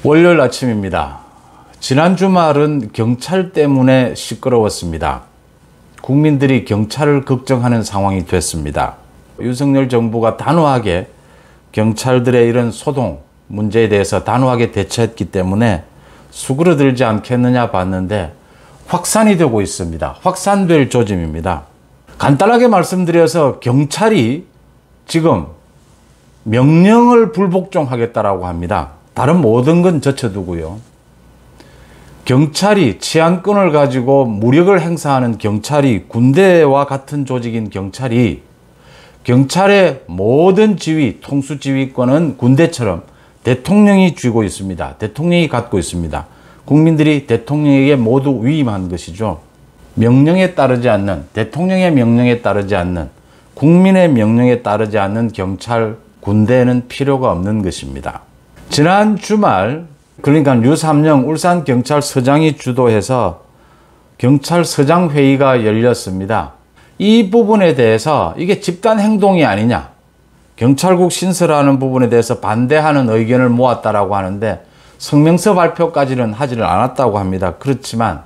월요일 아침입니다. 지난 주말은 경찰 때문에 시끄러웠습니다. 국민들이 경찰을 걱정하는 상황이 됐습니다. 윤석열 정부가 단호하게 경찰들의 이런 소동 문제에 대해서 단호하게 대처했기 때문에 수그러들지 않겠느냐 봤는데 확산이 되고 있습니다. 확산될 조짐입니다. 간단하게 말씀드려서 경찰이 지금 명령을 불복종하겠다라고 합니다. 다른 모든 건 젖혀두고요. 경찰이 치안권을 가지고 무력을 행사하는 경찰이 군대와 같은 조직인 경찰이 경찰의 모든 지휘, 통수지휘권은 군대처럼 대통령이 쥐고 있습니다. 대통령이 갖고 있습니다. 국민들이 대통령에게 모두 위임한 것이죠. 명령에 따르지 않는, 대통령의 명령에 따르지 않는, 국민의 명령에 따르지 않는 경찰, 군대는 필요가 없는 것입니다. 지난 주말 그러니까 류삼영 울산경찰서장이 주도해서 경찰서장 회의가 열렸습니다. 이 부분에 대해서 이게 집단행동이 아니냐, 경찰국 신설하는 부분에 대해서 반대하는 의견을 모았다라고 하는데 성명서 발표까지는 하지를 않았다고 합니다. 그렇지만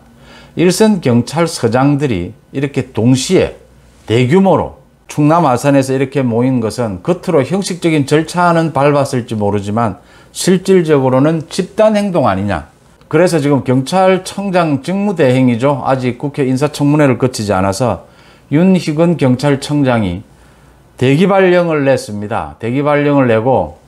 일선 경찰서장들이 이렇게 동시에 대규모로 충남 아산에서 이렇게 모인 것은 겉으로 형식적인 절차는 밟았을지 모르지만 실질적으로는 집단행동 아니냐. 그래서 지금 경찰청장 직무대행이죠. 아직 국회 인사청문회를 거치지 않아서 윤희근 경찰청장이 대기발령을 냈습니다. 대기발령을 내고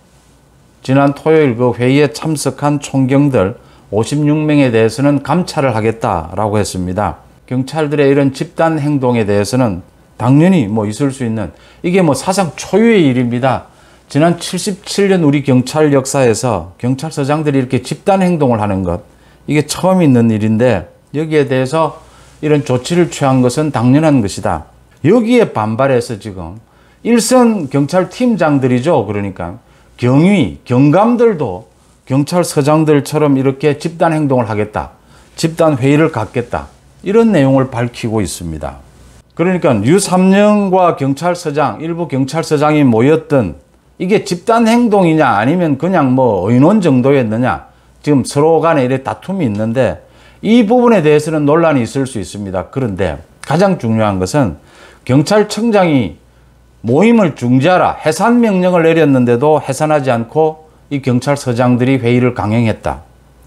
지난 토요일 그 회의에 참석한 총경들 56명에 대해서는 감찰을 하겠다라고 했습니다. 경찰들의 이런 집단행동에 대해서는 당연히 있을 수 있는, 이게 사상 초유의 일입니다. 지난 77년 우리 경찰 역사에서 경찰서장들이 이렇게 집단 행동을 하는 것, 이게 처음 있는 일인데 여기에 대해서 이런 조치를 취한 것은 당연한 것이다. 여기에 반발해서 지금 일선 경찰팀장들이죠. 그러니까 경위, 경감들도 경찰서장들처럼 이렇게 집단 행동을 하겠다, 집단 회의를 갖겠다, 이런 내용을 밝히고 있습니다. 그러니까 류삼영과 경찰서장, 일부 경찰서장이 모였던 이게 집단 행동이냐 아니면 그냥 의논 정도였느냐, 지금 서로 간에 이렇게 다툼이 있는데 이 부분에 대해서는 논란이 있을 수 있습니다. 그런데 가장 중요한 것은 경찰청장이 모임을 중지하라 해산 명령을 내렸는데도 해산하지 않고 이 경찰서장들이 회의를 강행했다.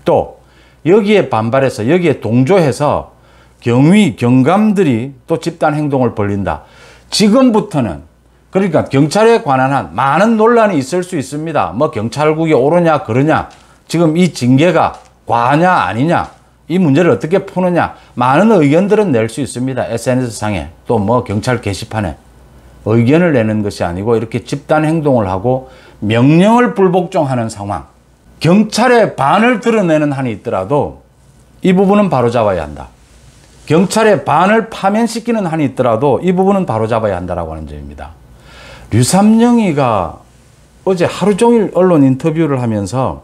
또 여기에 반발해서, 여기에 동조해서 경위, 경감들이 또 집단 행동을 벌린다. 지금부터는 그러니까 경찰에 관한 한 많은 논란이 있을 수 있습니다. 경찰국이 옳으냐 그러냐, 지금 이 징계가 과하냐 아니냐, 이 문제를 어떻게 푸느냐, 많은 의견들은 낼 수 있습니다. SNS상에 또 경찰 게시판에 의견을 내는 것이 아니고 이렇게 집단 행동을 하고 명령을 불복종하는 상황, 경찰의 반을 드러내는 한이 있더라도 이 부분은 바로잡아야 한다. 경찰의 반을 파면시키는 한이 있더라도 이 부분은 바로잡아야 한다라고 하는 점입니다. 류삼영이가 어제 하루 종일 언론 인터뷰를 하면서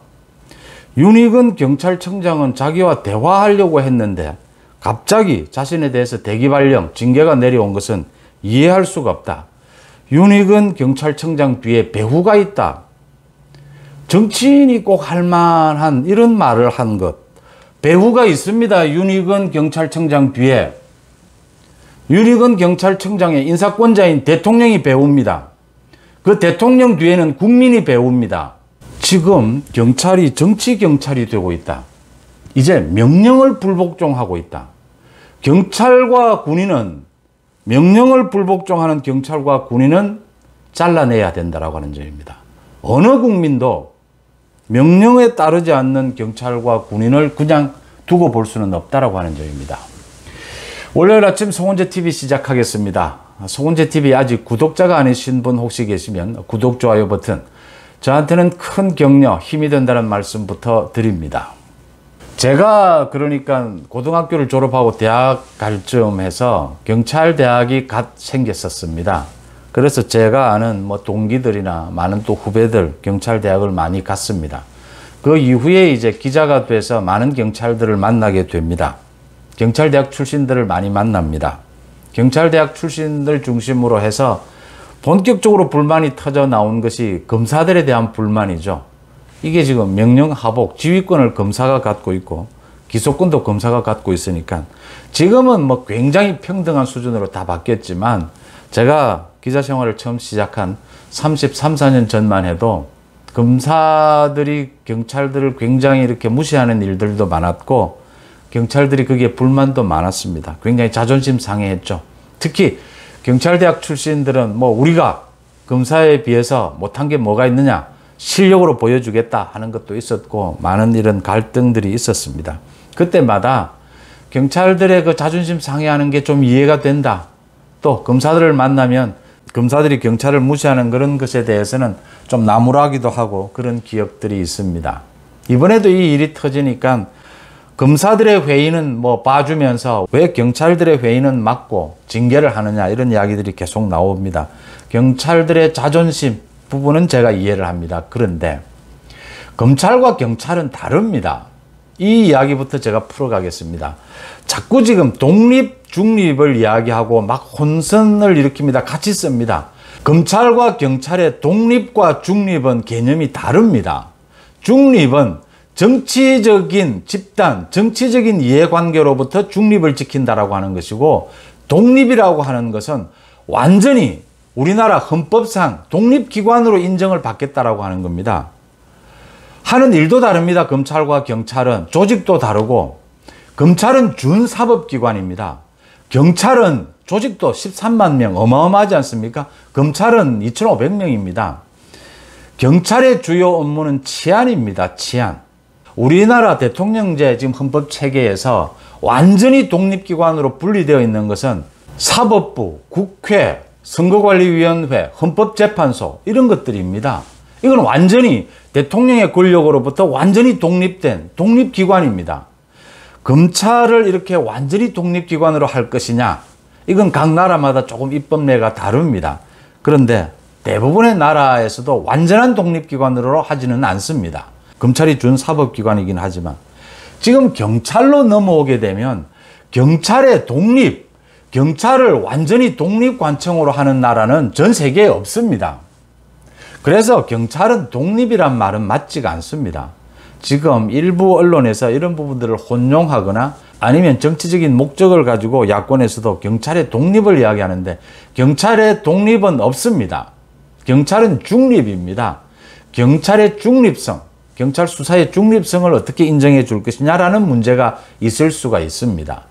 윤희근 경찰청장은 자기와 대화하려고 했는데 갑자기 자신에 대해서 대기발령, 징계가 내려온 것은 이해할 수가 없다. 윤희근 경찰청장 뒤에 배후가 있다. 정치인이 꼭 할 만한 이런 말을 한 것. 배후가 있습니다. 윤희근 경찰청장 뒤에. 윤희근 경찰청장의 인사권자인 대통령이 배우입니다. 그 대통령 뒤에는 국민이 배우입니다. 지금 경찰이 정치 경찰이 되고 있다. 이제 명령을 불복종하고 있다. 경찰과 군인은, 명령을 불복종하는 경찰과 군인은 잘라내야 된다라고 하는 점입니다. 어느 국민도 명령에 따르지 않는 경찰과 군인을 그냥 두고 볼 수는 없다라고 하는 점입니다. 월요일 아침 송은재TV 시작하겠습니다. 송은재TV 아직 구독자가 아니신 분 혹시 계시면 구독, 좋아요 버튼, 저한테는 큰 격려, 힘이 된다는 말씀부터 드립니다. 제가 그러니까 고등학교를 졸업하고 대학 갈 쯤 해서 경찰대학이 갓 생겼었습니다. 그래서 제가 아는 동기들이나 많은 또 후배들 경찰대학을 많이 갔습니다. 그 이후에 이제 기자가 돼서 많은 경찰들을 만나게 됩니다. 경찰대학 출신들을 많이 만납니다. 경찰대학 출신들 중심으로 해서 본격적으로 불만이 터져 나온 것이 검사들에 대한 불만이죠. 이게 지금 명령하복, 지휘권을 검사가 갖고 있고 기소권도 검사가 갖고 있으니까 지금은 뭐 굉장히 평등한 수준으로 다 바뀌었지만 제가 기자 생활을 처음 시작한 33, 4년 전만 해도 검사들이 경찰들을 굉장히 이렇게 무시하는 일들도 많았고 경찰들이 거기에 불만도 많았습니다. 굉장히 자존심 상해했죠. 특히 경찰대학 출신들은 뭐 우리가 검사에 비해서 못한 게 뭐가 있느냐, 실력으로 보여주겠다 하는 것도 있었고 많은 이런 갈등들이 있었습니다. 그때마다 경찰들의 그 자존심 상해하는 게 좀 이해가 된다. 또 검사들을 만나면 검사들이 경찰을 무시하는 그런 것에 대해서는 좀 나무라기도 하고 그런 기억들이 있습니다. 이번에도 이 일이 터지니까 검사들의 회의는 뭐 봐주면서 왜 경찰들의 회의는 막고 징계를 하느냐 이런 이야기들이 계속 나옵니다. 경찰들의 자존심 부분은 제가 이해를 합니다. 그런데 검찰과 경찰은 다릅니다. 이 이야기부터 제가 풀어가겠습니다. 자꾸 지금 독립, 중립을 이야기하고 막 혼선을 일으킵니다. 같이 씁니다. 검찰과 경찰의 독립과 중립은 개념이 다릅니다. 중립은 정치적인 집단, 정치적인 이해관계로부터 중립을 지킨다라고 하는 것이고 독립이라고 하는 것은 완전히 우리나라 헌법상 독립기관으로 인정을 받겠다라고 하는 겁니다. 하는 일도 다릅니다. 검찰과 경찰은 조직도 다르고 검찰은 준사법기관입니다. 경찰은 조직도 13만 명 어마어마하지 않습니까? 검찰은 2,500명입니다. 경찰의 주요 업무는 치안입니다. 치안. 우리나라 대통령제 지금 헌법 체계에서 완전히 독립기관으로 분리되어 있는 것은 사법부, 국회, 선거관리위원회, 헌법재판소 이런 것들입니다. 이건 완전히 대통령의 권력으로부터 완전히 독립된 독립기관입니다. 검찰을 이렇게 완전히 독립기관으로 할 것이냐? 이건 각 나라마다 조금 입법례가 다릅니다. 그런데 대부분의 나라에서도 완전한 독립기관으로 하지는 않습니다. 검찰이 준사법기관이긴 하지만 지금 경찰로 넘어오게 되면 경찰의 독립, 경찰을 완전히 독립관청으로 하는 나라는 전 세계에 없습니다. 그래서 경찰은 독립이란 말은 맞지가 않습니다. 지금 일부 언론에서 이런 부분들을 혼용하거나 아니면 정치적인 목적을 가지고 야권에서도 경찰의 독립을 이야기하는데 경찰의 독립은 없습니다. 경찰은 중립입니다. 경찰의 중립성, 경찰 수사의 중립성을 어떻게 인정해 줄 것이냐라는 문제가 있을 수가 있습니다.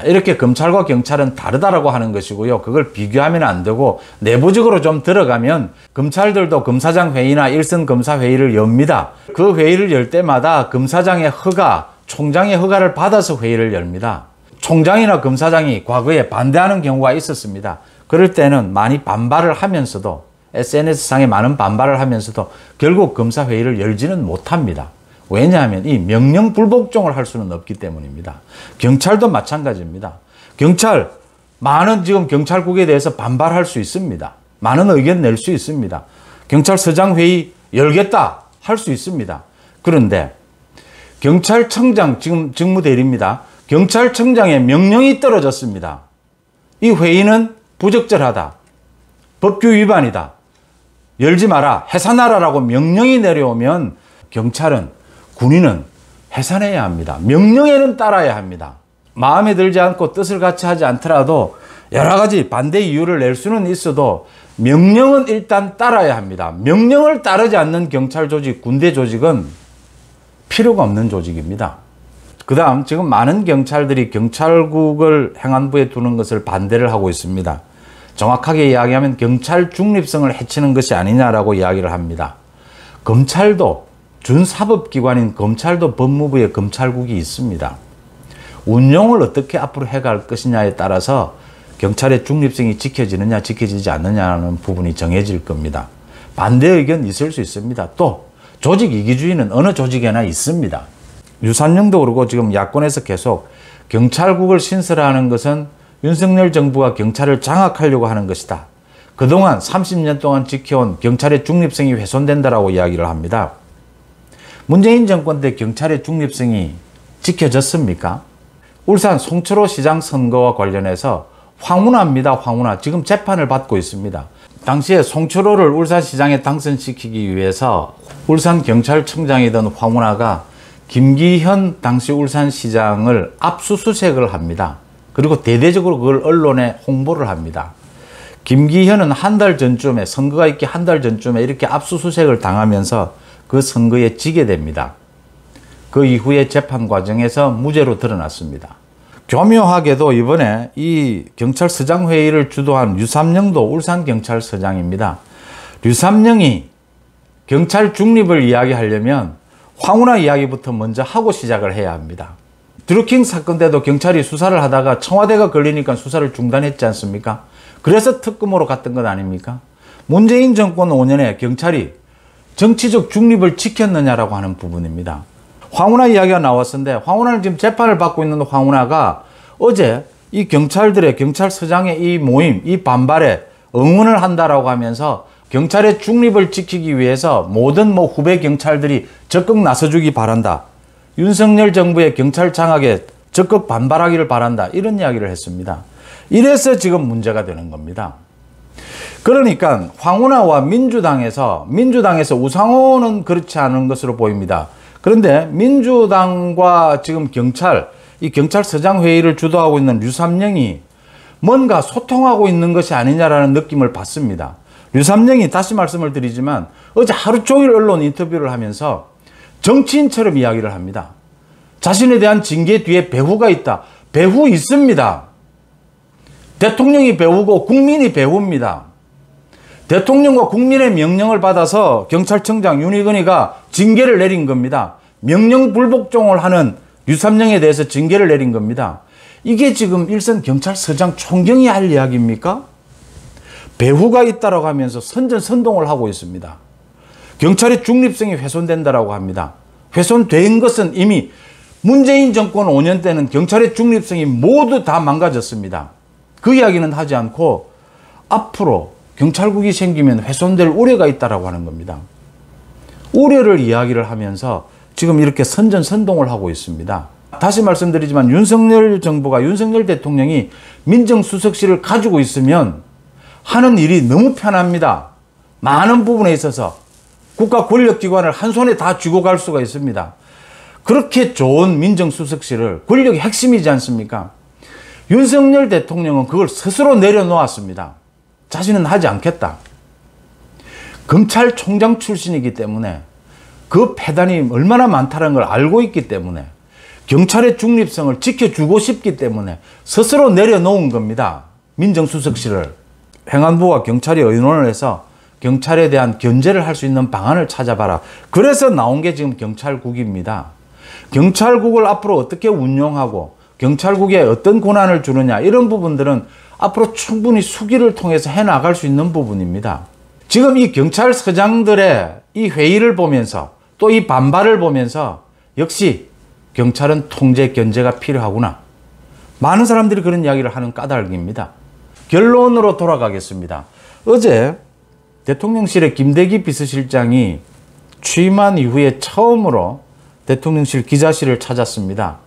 이렇게 검찰과 경찰은 다르다라고 하는 것이고요. 그걸 비교하면 안 되고 내부적으로 좀 들어가면 검찰들도 검사장 회의나 일선 검사 회의를 엽니다. 그 회의를 열 때마다 검사장의 허가, 총장의 허가를 받아서 회의를 열니다. 총장이나 검사장이 과거에 반대하는 경우가 있었습니다. 그럴 때는 많이 반발을 하면서도 SNS상에 많은 반발을 하면서도 결국 검사회의를 열지는 못합니다. 왜냐하면 이 명령 불복종을 할 수는 없기 때문입니다. 경찰도 마찬가지입니다. 경찰, 많은 지금 경찰국에 대해서 반발할 수 있습니다. 많은 의견 낼 수 있습니다. 경찰서장 회의 열겠다 할 수 있습니다. 그런데 경찰청장, 지금 직무대리입니다. 경찰청장의 명령이 떨어졌습니다. 이 회의는 부적절하다. 법규 위반이다. 열지 마라. 해산하라라고 명령이 내려오면 경찰은, 군인은 해산해야 합니다. 명령에는 따라야 합니다. 마음에 들지 않고 뜻을 같이 하지 않더라도 여러 가지 반대 이유를 낼 수는 있어도 명령은 일단 따라야 합니다. 명령을 따르지 않는 경찰 조직, 군대 조직은 필요가 없는 조직입니다. 그 다음 지금 많은 경찰들이 경찰국을 행안부에 두는 것을 반대를 하고 있습니다. 정확하게 이야기하면 경찰 중립성을 해치는 것이 아니냐라고 이야기를 합니다. 검찰도 준사법기관인 검찰도 법무부에 검찰국이 있습니다. 운용을 어떻게 앞으로 해갈 것이냐에 따라서 경찰의 중립성이 지켜지느냐 지켜지지 않느냐는 부분이 정해질 겁니다. 반대 의견 있을 수 있습니다. 또 조직 이기주의는 어느 조직에나 있습니다. 유산영도 그러고 지금 야권에서 계속 경찰국을 신설하는 것은 윤석열 정부가 경찰을 장악하려고 하는 것이다. 그동안 30년 동안 지켜온 경찰의 중립성이 훼손된다라고 이야기를 합니다. 문재인 정권 때 경찰의 중립성이 지켜졌습니까? 울산 송철호 시장 선거와 관련해서 황운하입니다. 황운하. 지금 재판을 받고 있습니다. 당시에 송철호를 울산시장에 당선시키기 위해서 울산경찰청장이던 황운하가 김기현 당시 울산시장을 압수수색을 합니다. 그리고 대대적으로 그걸 언론에 홍보를 합니다. 김기현은 한 달 전쯤에, 선거가 있기 한 달 전쯤에 이렇게 압수수색을 당하면서 그 선거에 지게 됩니다. 그 이후에 재판 과정에서 무죄로 드러났습니다. 교묘하게도 이번에 이 경찰서장 회의를 주도한 류삼영도 울산경찰서장입니다. 류삼영이 경찰 중립을 이야기하려면 황운하 이야기부터 먼저 하고 시작을 해야 합니다. 드루킹 사건 때도 경찰이 수사를 하다가 청와대가 걸리니까 수사를 중단했지 않습니까? 그래서 특검으로 갔던 것 아닙니까? 문재인 정권 5년에 경찰이 정치적 중립을 지켰느냐라고 하는 부분입니다. 황운하 이야기가 나왔었는데 황운하는 지금 재판을 받고 있는 황운하가 어제 이 경찰들의 경찰서장의 이 모임, 이 반발에 응원을 한다라고 하면서 경찰의 중립을 지키기 위해서 모든 후배 경찰들이 적극 나서주기 바란다. 윤석열 정부의 경찰 장악에 적극 반발하기를 바란다. 이런 이야기를 했습니다. 이래서 지금 문제가 되는 겁니다. 그러니까 황운하와 민주당에서 우상호는 그렇지 않은 것으로 보입니다. 그런데 민주당과 지금 이 경찰서장 회의를 주도하고 있는 류삼영이 뭔가 소통하고 있는 것이 아니냐라는 느낌을 받습니다. 류삼영이 다시 말씀을 드리지만 어제 하루 종일 언론 인터뷰를 하면서 정치인처럼 이야기를 합니다. 자신에 대한 징계 뒤에 배후가 있다. 배후 있습니다. 대통령이 배후고 국민이 배후입니다. 대통령과 국민의 명령을 받아서 경찰청장 윤희근이가 징계를 내린 겁니다. 명령 불복종을 하는 류삼영에 대해서 징계를 내린 겁니다. 이게 지금 일선 경찰서장 총경이 할 이야기입니까? 배후가 있다라고 하면서 선전선동을 하고 있습니다. 경찰의 중립성이 훼손된다라고 합니다. 훼손된 것은 이미 문재인 정권 5년 때는 경찰의 중립성이 모두 다 망가졌습니다. 그 이야기는 하지 않고 앞으로 경찰국이 생기면 훼손될 우려가 있다라고 하는 겁니다. 우려를 이야기를 하면서 지금 이렇게 선전선동을 하고 있습니다. 다시 말씀드리지만 윤석열 정부가, 윤석열 대통령이 민정수석실을 가지고 있으면 하는 일이 너무 편합니다. 많은 부분에 있어서 국가 권력기관을 한 손에 다 쥐고 갈 수가 있습니다. 그렇게 좋은 민정수석실을, 권력의 핵심이지 않습니까? 윤석열 대통령은 그걸 스스로 내려놓았습니다. 자신은 하지 않겠다. 검찰총장 출신이기 때문에 그 패단이 얼마나 많다는 걸 알고 있기 때문에 경찰의 중립성을 지켜주고 싶기 때문에 스스로 내려놓은 겁니다. 민정수석실을. 행안부와 경찰이 의논을 해서 경찰에 대한 견제를 할 수 있는 방안을 찾아봐라. 그래서 나온 게 지금 경찰국입니다. 경찰국을 앞으로 어떻게 운용하고 경찰국에 어떤 권한을 주느냐, 이런 부분들은 앞으로 충분히 수기를 통해서 해나갈 수 있는 부분입니다. 지금 이 경찰서장들의 이 회의를 보면서 또 이 반발을 보면서 역시 경찰은 통제, 견제가 필요하구나. 많은 사람들이 그런 이야기를 하는 까닭입니다. 결론으로 돌아가겠습니다. 어제 대통령실의 김대기 비서실장이 취임한 이후에 처음으로 대통령실 기자실을 찾았습니다.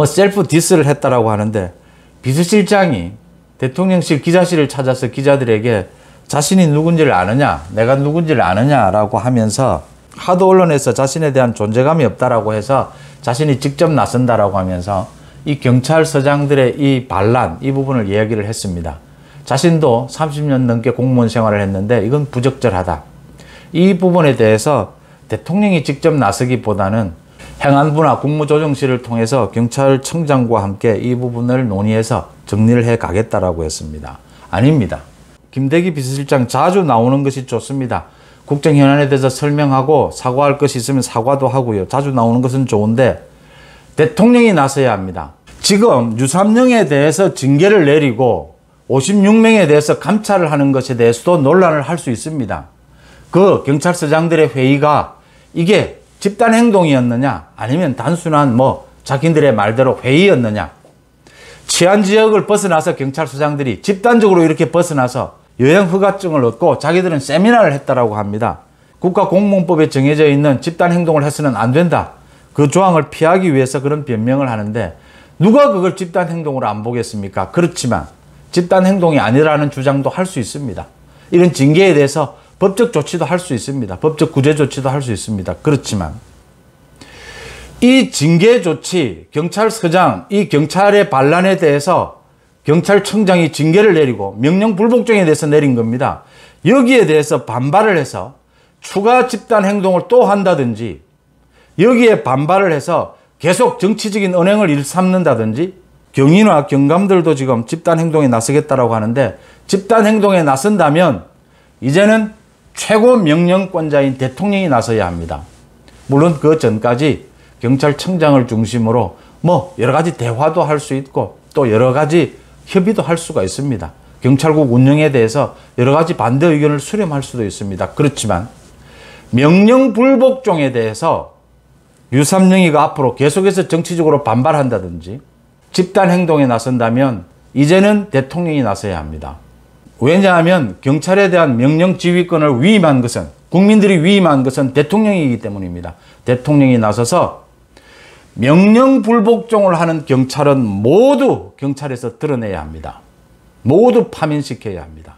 셀프 디스를 했다라고 하는데, 비서실장이 대통령실 기자실을 찾아서 기자들에게 자신이 누군지를 아느냐, 내가 누군지를 아느냐라고 하면서 하도 언론에서 자신에 대한 존재감이 없다라고 해서 자신이 직접 나선다라고 하면서 이 경찰서장들의 이 반란, 이 부분을 이야기를 했습니다. 자신도 30년 넘게 공무원 생활을 했는데 이건 부적절하다. 이 부분에 대해서 대통령이 직접 나서기보다는 행안부나 국무조정실을 통해서 경찰청장과 함께 이 부분을 논의해서 정리를 해 가겠다라고 했습니다. 아닙니다. 김대기 비서실장 자주 나오는 것이 좋습니다. 국정 현안에 대해서 설명하고 사과할 것이 있으면 사과도 하고요. 자주 나오는 것은 좋은데 대통령이 나서야 합니다. 지금 류삼영에 대해서 징계를 내리고 56명에 대해서 감찰을 하는 것에 대해서도 논란을 할 수 있습니다. 그 경찰서장들의 회의가 이게 집단 행동이었느냐, 아니면 단순한 자기들의 말대로 회의였느냐. 치안 지역을 벗어나서 경찰서장들이 집단적으로 이렇게 벗어나서 여행 허가증을 얻고 자기들은 세미나를 했다라고 합니다. 국가공무원법에 정해져 있는 집단 행동을 해서는 안 된다. 그 조항을 피하기 위해서 그런 변명을 하는데 누가 그걸 집단 행동으로 안 보겠습니까? 그렇지만 집단 행동이 아니라는 주장도 할 수 있습니다. 이런 징계에 대해서 법적 조치도 할 수 있습니다. 법적 구제 조치도 할 수 있습니다. 그렇지만 이 징계 조치, 경찰서장, 이 경찰의 반란에 대해서 경찰청장이 징계를 내리고 명령 불복종에 대해서 내린 겁니다. 여기에 대해서 반발을 해서 추가 집단 행동을 또 한다든지, 여기에 반발을 해서 계속 정치적인 언행을 일삼는다든지, 경위나 경감들도 지금 집단 행동에 나서겠다라고 하는데, 집단 행동에 나선다면 이제는 최고 명령권자인 대통령이 나서야 합니다. 물론 그 전까지 경찰청장을 중심으로 여러 가지 대화도 할 수 있고 또 여러 가지 협의도 할 수가 있습니다. 경찰국 운영에 대해서 여러 가지 반대 의견을 수렴할 수도 있습니다. 그렇지만 명령 불복종에 대해서 유삼영이가 앞으로 계속해서 정치적으로 반발한다든지 집단 행동에 나선다면 이제는 대통령이 나서야 합니다. 왜냐하면 경찰에 대한 명령 지휘권을 위임한 것은, 국민들이 위임한 것은 대통령이기 때문입니다. 대통령이 나서서 명령 불복종을 하는 경찰은 모두 경찰에서 드러내야 합니다. 모두 파면시켜야 합니다.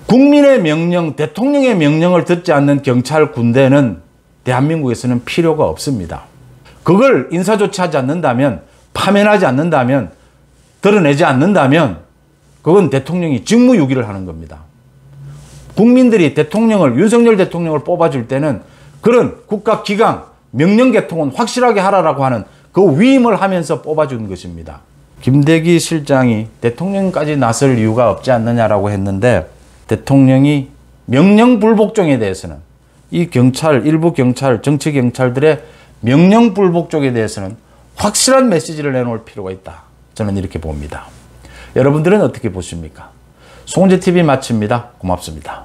국민의 명령, 대통령의 명령을 듣지 않는 경찰 군대는 대한민국에서는 필요가 없습니다. 그걸 인사조치하지 않는다면, 파면하지 않는다면, 드러내지 않는다면 그건 대통령이 직무유기를 하는 겁니다. 국민들이 대통령을, 윤석열 대통령을 뽑아줄 때는 그런 국가기강, 명령계통은 확실하게 하라라고 하는 그 위임을 하면서 뽑아준 것입니다. 김대기 실장이 대통령까지 나설 이유가 없지 않느냐라고 했는데, 대통령이 명령 불복종에 대해서는, 이 경찰, 일부 경찰, 정치 경찰들의 명령 불복종에 대해서는 확실한 메시지를 내놓을 필요가 있다. 저는 이렇게 봅니다. 여러분들은 어떻게 보십니까? 송은재TV 마칩니다. 고맙습니다.